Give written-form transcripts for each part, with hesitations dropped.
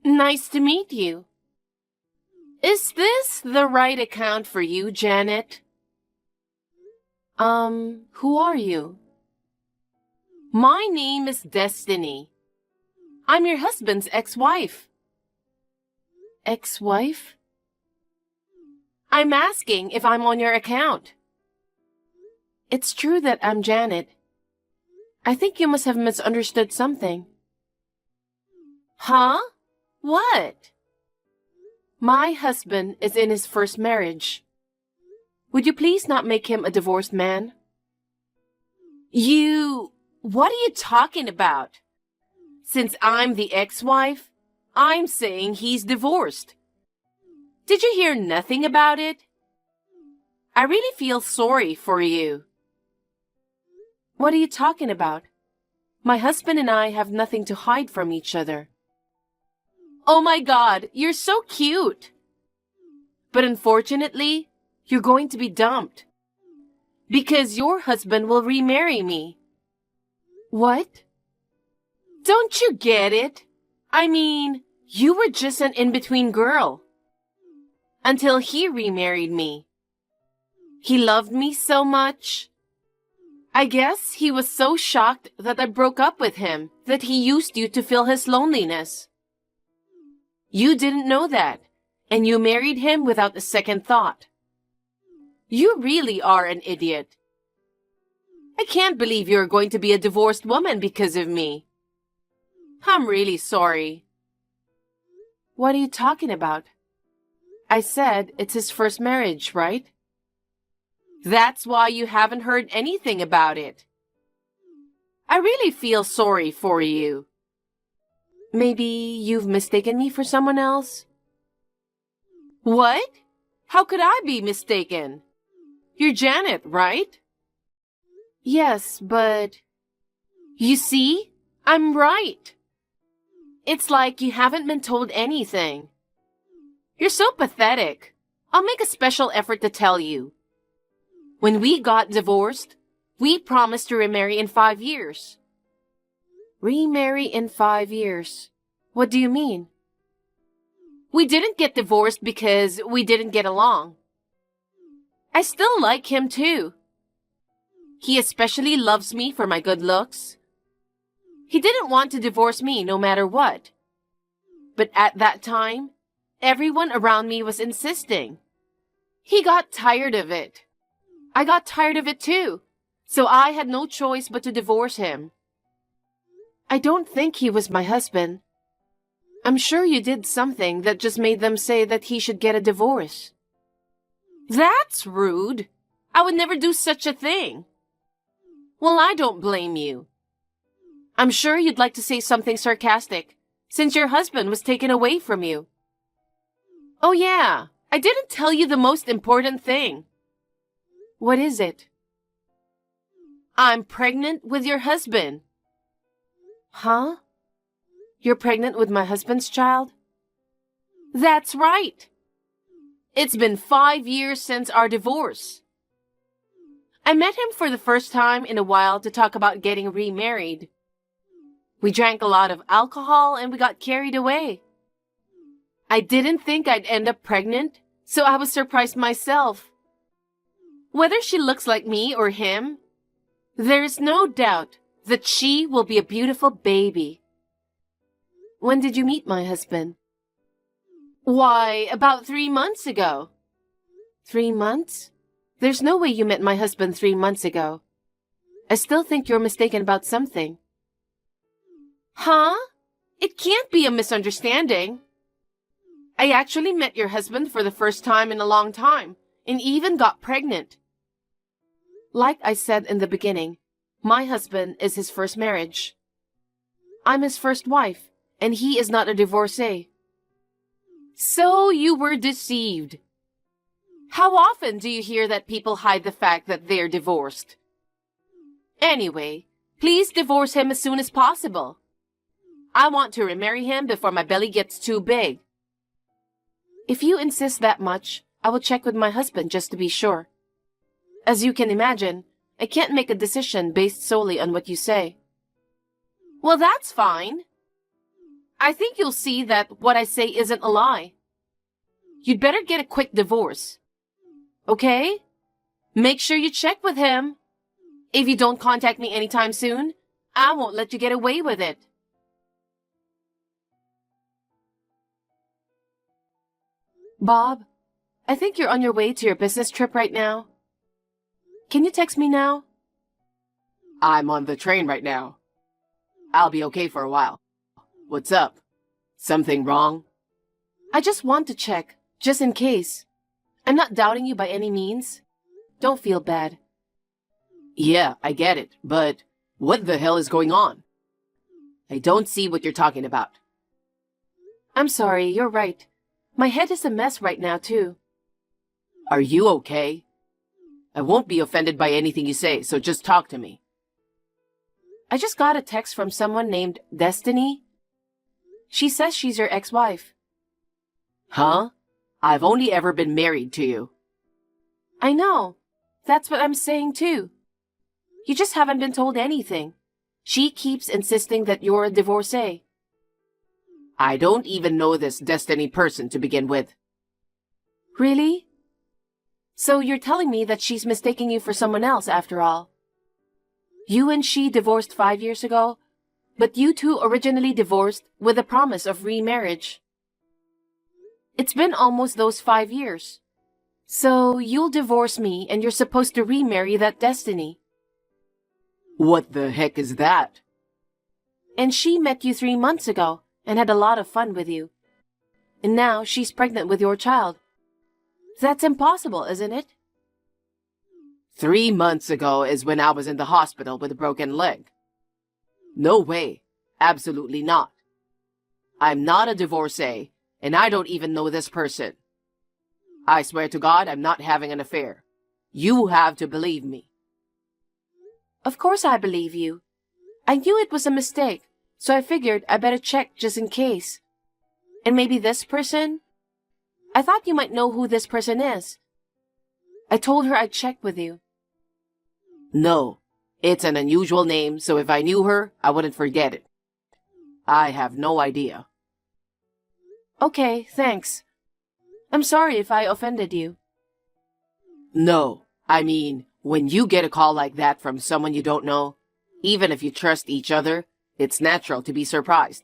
Nice to meet you. Is this the right account for you, Janet? Who are you? My name is Destiny. I'm your husband's ex-wife. Ex-wife? I'm asking if I'm on your account. It's true that I'm Janet. I think you must have misunderstood something. Huh? What? My husband is in his first marriage. Would you please not make him a divorced man? What are you talking about? Since I'm the ex-wife, I'm saying he's divorced. Did you hear nothing about it? I really feel sorry for you. What are you talking about? My husband and I have nothing to hide from each other. Oh my God, you're so cute. But unfortunately, you're going to be dumped. Because your husband will remarry me. What? Don't you get it? I mean, you were just an in-between girl. Until he remarried me. He loved me so much. I guess he was so shocked that I broke up with him that he used you to fill his loneliness. You didn't know that, and you married him without a second thought. You really are an idiot. I can't believe you're going to be a divorced woman because of me. I'm really sorry. What are you talking about? I said it's his first marriage, right? That's why you haven't heard anything about it. I really feel sorry for you. Maybe you've mistaken me for someone else? What? How could I be mistaken? You're Janet, right? Yes, but... You see? I'm right. It's like you haven't been told anything. You're so pathetic. I'll make a special effort to tell you. When we got divorced, we promised to remarry in 5 years. Remarry in 5 years? What do you mean? We didn't get divorced because we didn't get along. I still like him too. He especially loves me for my good looks. He didn't want to divorce me no matter what. But at that time, everyone around me was insisting. He got tired of it. I got tired of it too, so I had no choice but to divorce him. I don't think he was my husband. I'm sure you did something that just made them say that he should get a divorce. That's rude. I would never do such a thing. Well, I don't blame you. I'm sure you'd like to say something sarcastic, since your husband was taken away from you. Oh yeah, I didn't tell you the most important thing. What is it? I'm pregnant with your husband. Huh? You're pregnant with my husband's child? That's right. It's been 5 years since our divorce. I met him for the first time in a while to talk about getting remarried. We drank a lot of alcohol and we got carried away. I didn't think I'd end up pregnant, so I was surprised myself. Whether she looks like me or him, there's no doubt that she will be a beautiful baby. When did you meet my husband? Why, about 3 months ago. 3 months? There's no way you met my husband 3 months ago. I still think you're mistaken about something. Huh? It can't be a misunderstanding. I actually met your husband for the first time in a long time, and even got pregnant. Like I said in the beginning, my husband is his first marriage. I'm his first wife, and he is not a divorcee. So you were deceived. How often do you hear that people hide the fact that they're divorced? Anyway, please divorce him as soon as possible. I want to remarry him before my belly gets too big. If you insist that much, I will check with my husband just to be sure. As you can imagine, I can't make a decision based solely on what you say. Well, that's fine. I think you'll see that what I say isn't a lie. You'd better get a quick divorce. Okay? Make sure you check with him. If you don't contact me anytime soon, I won't let you get away with it. Bob, I think you're on your way to your business trip right now. Can you text me now? I'm on the train right now. I'll be okay for a while. What's up? Something wrong? I just want to check, just in case. I'm not doubting you by any means. Don't feel bad. Yeah, I get it, but what the hell is going on? I don't see what you're talking about. I'm sorry, you're right. My head is a mess right now, too. Are you okay? I won't be offended by anything you say, so just talk to me. I just got a text from someone named Destiny. She says she's your ex-wife. Huh? I've only ever been married to you. I know. That's what I'm saying, too. You just haven't been told anything. She keeps insisting that you're a divorcee. I don't even know this Destiny person to begin with. Really? So you're telling me that she's mistaking you for someone else after all? You and she divorced 5 years ago, but you two originally divorced with a promise of remarriage. It's been almost those 5 years. So you'll divorce me and you're supposed to remarry that Destiny. What the heck is that? And she met you 3 months ago and had a lot of fun with you. And now she's pregnant with your child. That's impossible, isn't it? 3 months ago is when I was in the hospital with a broken leg. No way. Absolutely not. I'm not a divorcee, and I don't even know this person. I swear to God I'm not having an affair. You have to believe me. Of course I believe you. I knew it was a mistake, so I figured I better check just in case. And maybe this person? I thought you might know who this person is. I told her I'd check with you. No, it's an unusual name, so if I knew her, I wouldn't forget it. I have no idea. Okay, thanks. I'm sorry if I offended you. No, I mean, when you get a call like that from someone you don't know, even if you trust each other, it's natural to be surprised.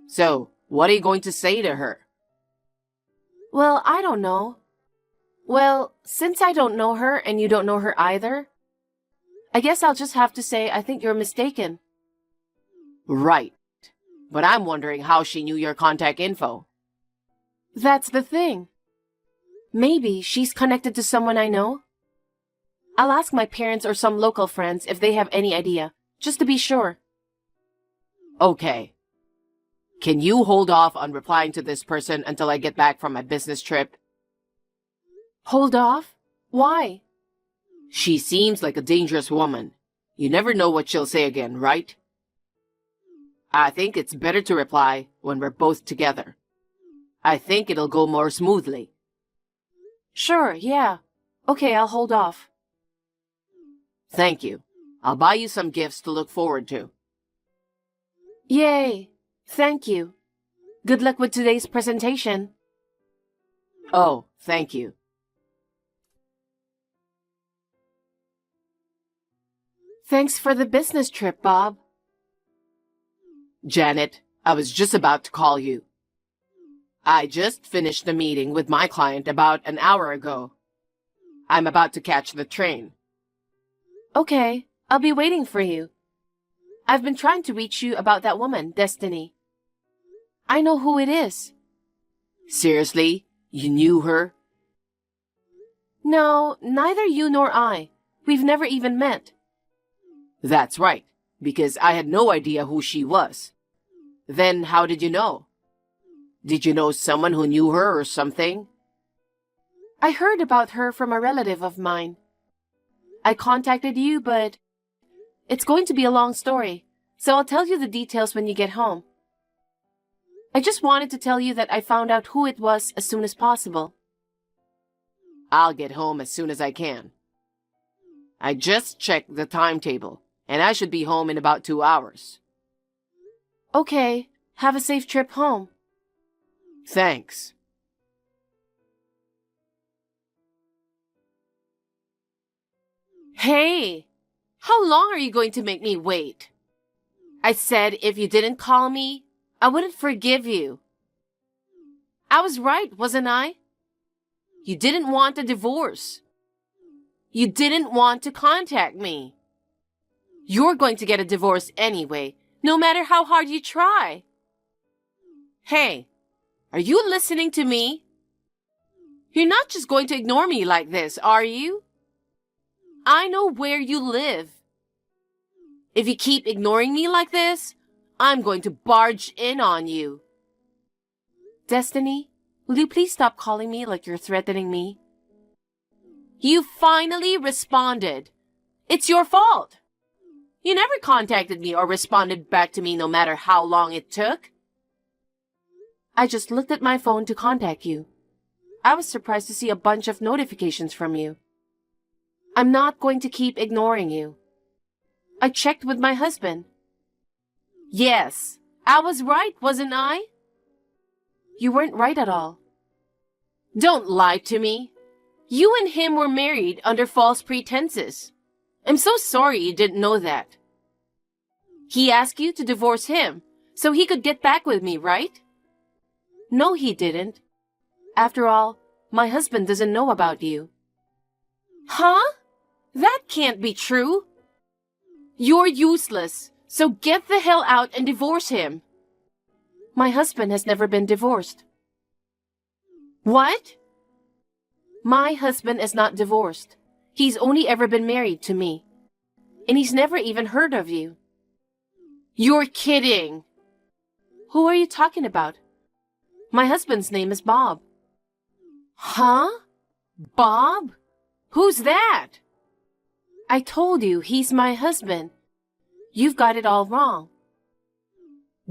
So, what are you going to say to her? Well, I don't know. Well, since I don't know her and you don't know her either, I guess I'll just have to say I think you're mistaken. Right. But I'm wondering how she knew your contact info. That's the thing. Maybe she's connected to someone I know. I'll ask my parents or some local friends if they have any idea, just to be sure. Okay. Can you hold off on replying to this person until I get back from my business trip? Hold off? Why? She seems like a dangerous woman. You never know what she'll say again, right? I think it's better to reply when we're both together. I think it'll go more smoothly. Sure, yeah. Okay, I'll hold off. Thank you. I'll buy you some gifts to look forward to. Yay! Thank you. Good luck with today's presentation. Oh, thank you. Thanks for the business trip, Bob. Janet, I was just about to call you. I just finished a meeting with my client about an hour ago. I'm about to catch the train. Okay, I'll be waiting for you. I've been trying to reach you about that woman, Destiny. I know who it is. Seriously? You knew her? No, neither you nor I. We've never even met. That's right, because I had no idea who she was. Then how did you know? Did you know someone who knew her or something? I heard about her from a relative of mine. I contacted you, but it's going to be a long story, so I'll tell you the details when you get home. I just wanted to tell you that I found out who it was as soon as possible. I'll get home as soon as I can. I just checked the timetable, and I should be home in about 2 hours. Okay, Have a safe trip home. Thanks. Hey, how long are you going to make me wait? I said if you didn't call me, I wouldn't forgive you. I was right, wasn't I? You didn't want a divorce. You didn't want to contact me. You're going to get a divorce anyway, no matter how hard you try. Hey, are you listening to me? You're not just going to ignore me like this, are you? I know where you live. If you keep ignoring me like this, I'm going to barge in on you. Destiny, will you please stop calling me like you're threatening me? You finally responded. It's your fault. You never contacted me or responded back to me no matter how long it took. I just looked at my phone to contact you. I was surprised to see a bunch of notifications from you. I'm not going to keep ignoring you. I checked with my husband. Yes, I was right, wasn't I? You weren't right at all. Don't lie to me. You and him were married under false pretenses. I'm so sorry you didn't know that. He asked you to divorce him so he could get back with me, right? No, he didn't. After all, my husband doesn't know about you. Huh? That can't be true. You're useless, so get the hell out and divorce him. My husband has never been divorced. What? My husband is not divorced. He's only ever been married to me. And he's never even heard of you. You're kidding. Who are you talking about? My husband's name is Bob. Huh? Bob? Who's that? I told you he's my husband. You've got it all wrong.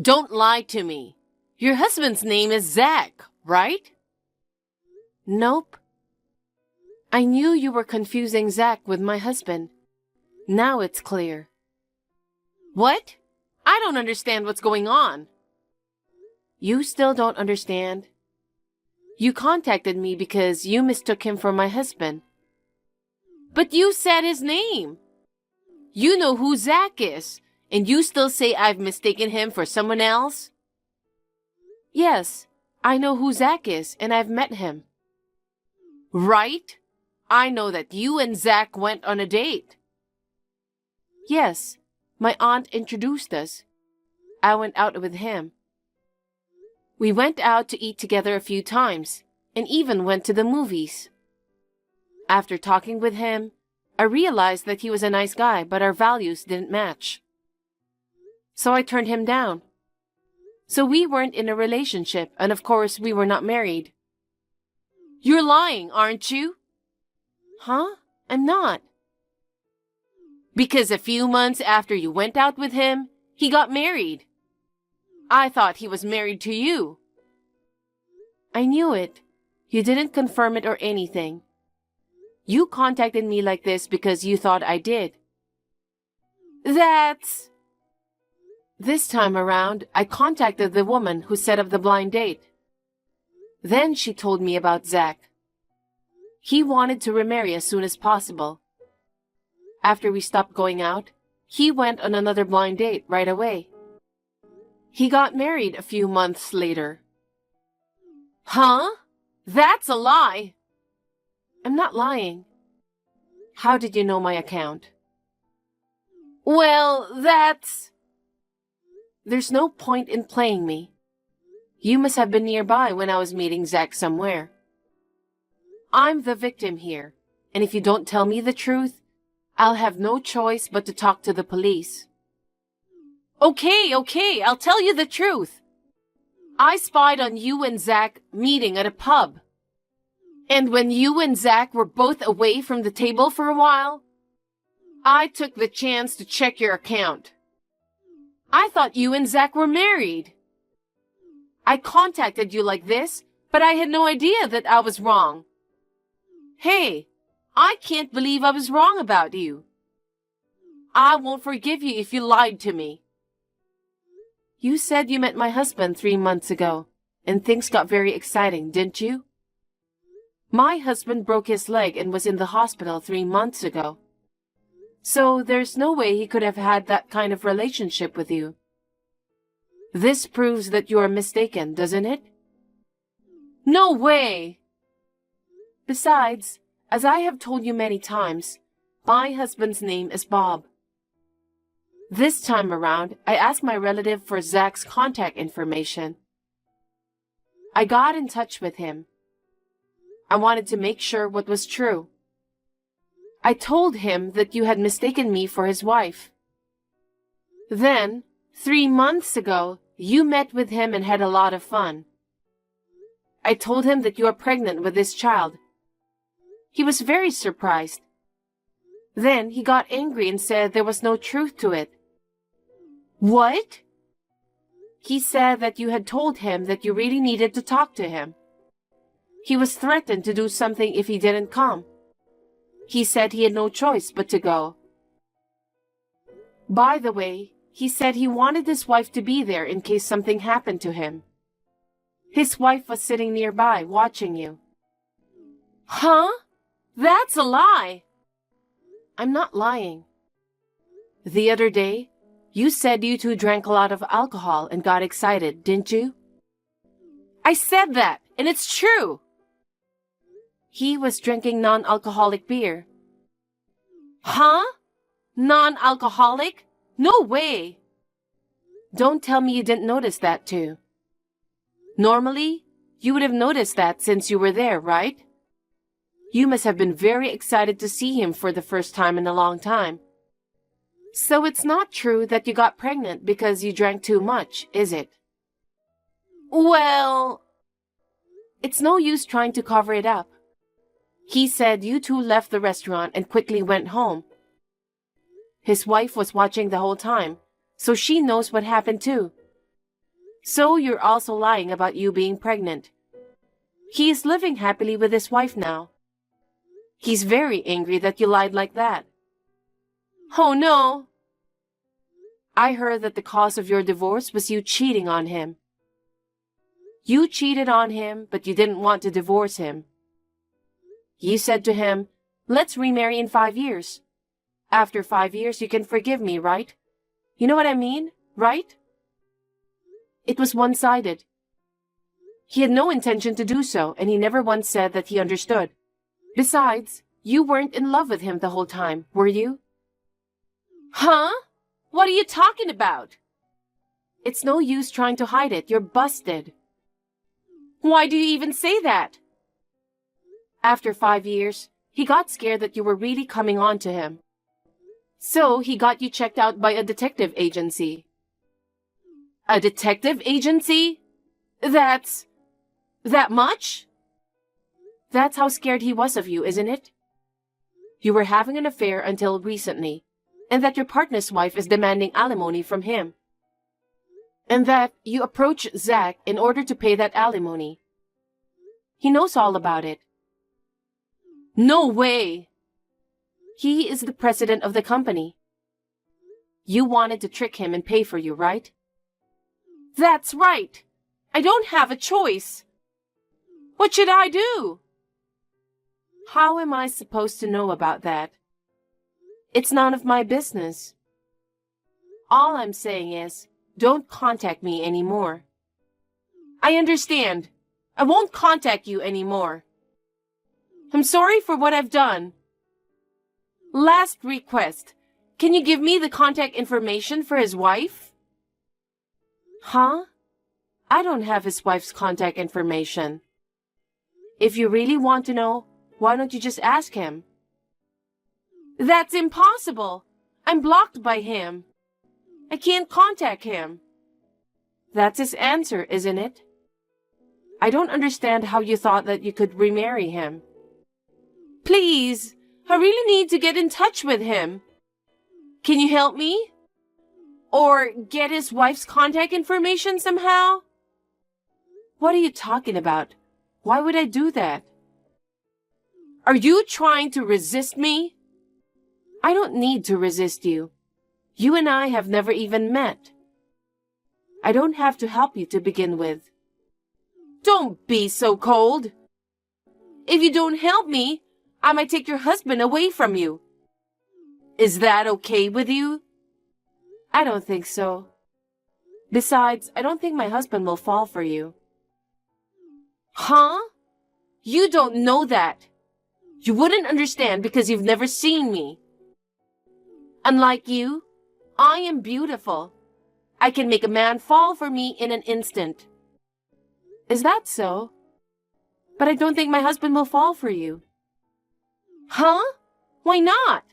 Don't lie to me. Your husband's name is Zach, right? Nope. I knew you were confusing Zach with my husband. Now it's clear. What? I don't understand what's going on. You still don't understand? You contacted me because you mistook him for my husband. But you said his name. You know who Zach is, and you still say I've mistaken him for someone else? Yes, I know who Zach is, and I've met him. Right? I know that you and Zach went on a date. Yes, my aunt introduced us. I went out with him. We went out to eat together a few times, and even went to the movies. After talking with him, I realized that he was a nice guy, but our values didn't match. So I turned him down. So we weren't in a relationship, and of course we were not married. You're lying, aren't you? Huh? I'm not. Because a few months after you went out with him, he got married. I thought he was married to you. I knew it. You didn't confirm it or anything. You contacted me like this because you thought I did. That's... This time around, I contacted the woman who set up the blind date. Then she told me about Zach. He wanted to remarry as soon as possible. After we stopped going out, he went on another blind date right away. He got married a few months later. Huh? That's a lie. I'm not lying. How did you know my account? Well, that's... There's no point in playing me. You must have been nearby when I was meeting Zach somewhere. I'm the victim here, and if you don't tell me the truth, I'll have no choice but to talk to the police. Okay, I'll tell you the truth. I spied on you and Zach meeting at a pub. And when you and Zach were both away from the table for a while, I took the chance to check your account. I thought you and Zach were married. I contacted you like this, but I had no idea that I was wrong. Hey, I can't believe I was wrong about you. I won't forgive you if you lied to me. You said you met my husband 3 months ago, and things got very exciting, didn't you? My husband broke his leg and was in the hospital 3 months ago. So there's no way he could have had that kind of relationship with you. This proves that you are mistaken, doesn't it? No way! Besides, as I have told you many times, my husband's name is Bob. This time around, I asked my relative for Zach's contact information. I got in touch with him. I wanted to make sure what was true. I told him that you had mistaken me for his wife. Then, 3 months ago, you met with him and had a lot of fun. I told him that you are pregnant with this child. He was very surprised. Then he got angry and said there was no truth to it. What? He said that you had told him that you really needed to talk to him. He was threatened to do something if he didn't come. He said he had no choice but to go. By the way, he said he wanted his wife to be there in case something happened to him. His wife was sitting nearby watching you. Huh? That's a lie! I'm not lying. The other day, you said you two drank a lot of alcohol and got excited, didn't you? I said that, and it's true. He was drinking non-alcoholic beer. Huh? Non-alcoholic? No way! Don't tell me you didn't notice that too. Normally, you would have noticed that since you were there, right? You must have been very excited to see him for the first time in a long time. So it's not true that you got pregnant because you drank too much, is it? Well, it's no use trying to cover it up. He said you two left the restaurant and quickly went home. His wife was watching the whole time, so she knows what happened too. So you're also lying about you being pregnant. He is living happily with his wife now. He's very angry that you lied like that. Oh no! I heard that the cause of your divorce was you cheating on him. You cheated on him, but you didn't want to divorce him. You said to him, let's remarry in 5 years. After 5 years, you can forgive me, right? You know what I mean, right? It was one-sided. He had no intention to do so, and he never once said that he understood. Besides, you weren't in love with him the whole time, were you? Huh? What are you talking about? It's no use trying to hide it. You're busted. Why do you even say that? After 5 years, he got scared that you were really coming on to him. So he got you checked out by a detective agency. A detective agency? That's... that much? That's how scared he was of you, isn't it? You were having an affair until recently, and that your partner's wife is demanding alimony from him. And that you approach Zach in order to pay that alimony. He knows all about it. No way! He is the president of the company. You wanted to trick him and pay for you, right? That's right! I don't have a choice! What should I do? How am I supposed to know about that? It's none of my business. All I'm saying is, don't contact me anymore. I understand. I won't contact you anymore. I'm sorry for what I've done. Last request. Can you give me the contact information for his wife? Huh? I don't have his wife's contact information. If you really want to know, why don't you just ask him? That's impossible. I'm blocked by him. I can't contact him. That's his answer, isn't it? I don't understand how you thought that you could remarry him. Please, I really need to get in touch with him. Can you help me? Or get his wife's contact information somehow? What are you talking about? Why would I do that? Are you trying to resist me? I don't need to resist you. You and I have never even met. I don't have to help you to begin with. Don't be so cold. If you don't help me, I might take your husband away from you. Is that okay with you? I don't think so. Besides, I don't think my husband will fall for you. Huh? You don't know that. You wouldn't understand because you've never seen me. Unlike you, I am beautiful. I can make a man fall for me in an instant. Is that so? But I don't think my husband will fall for you. Huh? Why not?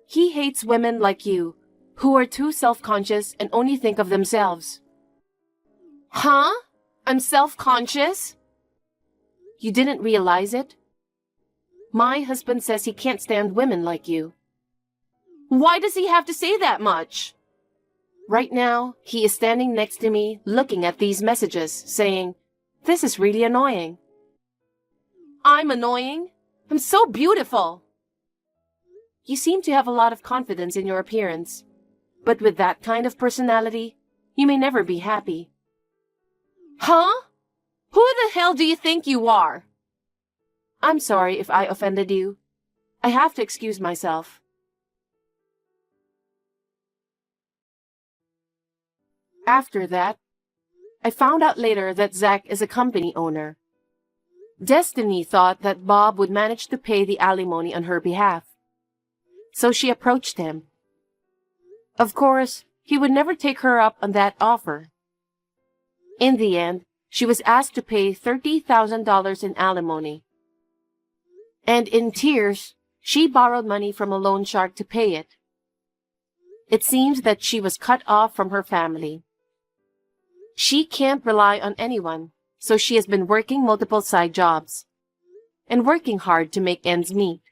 He hates women like you, who are too self-conscious and only think of themselves. Huh? I'm self-conscious? You didn't realize it? My husband says he can't stand women like you. Why does he have to say that much? Right now, he is standing next to me looking at these messages, saying, "This is really annoying." I'm annoying? I'm so beautiful. You seem to have a lot of confidence in your appearance. But with that kind of personality, you may never be happy. Huh? Who the hell do you think you are? I'm sorry if I offended you. I have to excuse myself. After that, I found out later that Zach is a company owner. Destiny thought that Bob would manage to pay the alimony on her behalf. So she approached him. Of course, he would never take her up on that offer. In the end, she was asked to pay $30,000 in alimony. And in tears, she borrowed money from a loan shark to pay it. It seems that she was cut off from her family. She can't rely on anyone, so she has been working multiple side jobs and working hard to make ends meet.